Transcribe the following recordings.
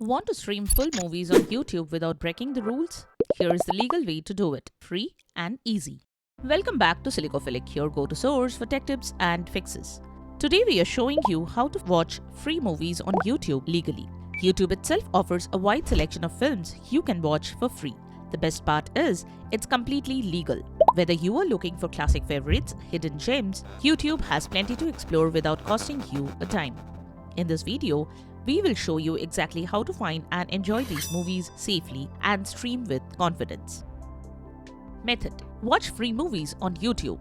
Want to stream full movies on YouTube without breaking the rules? Here is the legal way to do it, free and easy. Welcome back to Silicophilic, your go-to source for tech tips and fixes. Today we are showing you how to watch free movies on YouTube legally. YouTube itself offers a wide selection of films you can watch for free. The best part is, it's completely legal. Whether you are looking for classic favorites, hidden gems, YouTube has plenty to explore without costing you a dime. In this video, we will show you exactly how to find and enjoy these movies safely and stream with confidence. Method: watch free movies on YouTube.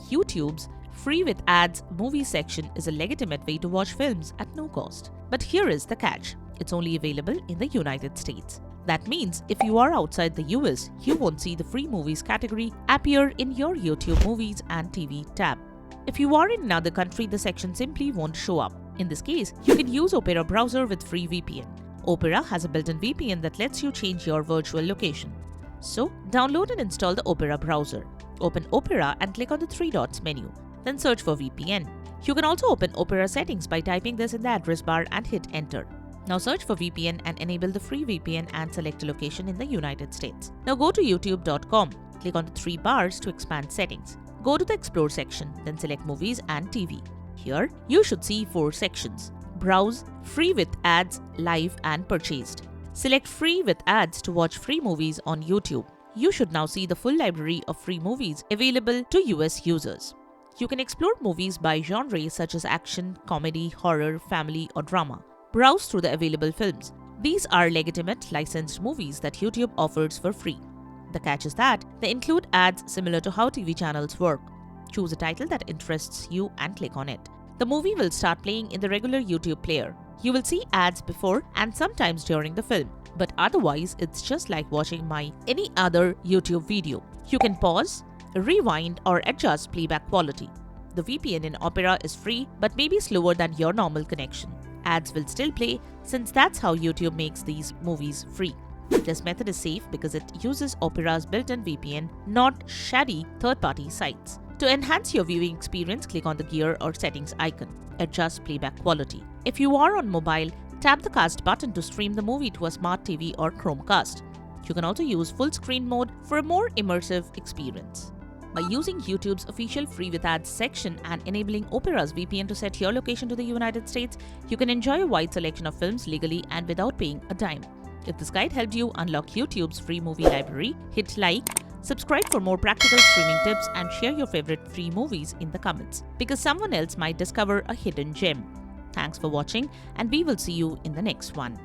YouTube's free with ads movie section is a legitimate way to watch films at no cost. But here is the catch: it's only available in the United States. That means if you are outside the US, you won't see the free movies category appear in your YouTube movies and TV tab. If you are in another country, the section simply won't show up. In this case, you can use Opera browser with free VPN. Opera has a built-in VPN that lets you change your virtual location. So, download and install the Opera browser. Open Opera and click on the three dots menu. Then search for VPN. You can also open Opera settings by typing this in the address bar and hit enter. Now search for VPN and enable the free VPN and select a location in the United States. Now go to youtube.com. Click on the three bars to expand settings. Go to the Explore section, then select Movies and TV. Here, you should see four sections: Browse, Free with Ads, Live and Purchased. Select Free with Ads to watch free movies on YouTube. You should now see the full library of free movies available to US users. You can explore movies by genre such as action, comedy, horror, family or drama. Browse through the available films. These are legitimate licensed movies that YouTube offers for free. The catch is that they include ads similar to how TV channels work. Choose a title that interests you and click on it. The movie will start playing in the regular YouTube player. You will see ads before and sometimes during the film, but otherwise it's just like watching any other YouTube video. You can pause, rewind or adjust playback quality. The VPN in Opera is free but may be slower than your normal connection. Ads will still play since that's how YouTube makes these movies free. This method is safe because it uses Opera's built-in VPN, not shady third-party sites. To enhance your viewing experience, click on the gear or settings icon. Adjust playback quality. If you are on mobile, tap the cast button to stream the movie to a smart TV or Chromecast. You can also use full screen mode for a more immersive experience. By using YouTube's official free with ads section and enabling Opera's VPN to set your location to the United States, you can enjoy a wide selection of films legally and without paying a dime. If this guide helped you unlock YouTube's free movie library, hit like, subscribe for more practical streaming tips and share your favorite free movies in the comments, because someone else might discover a hidden gem. Thanks for watching and we will see you in the next one.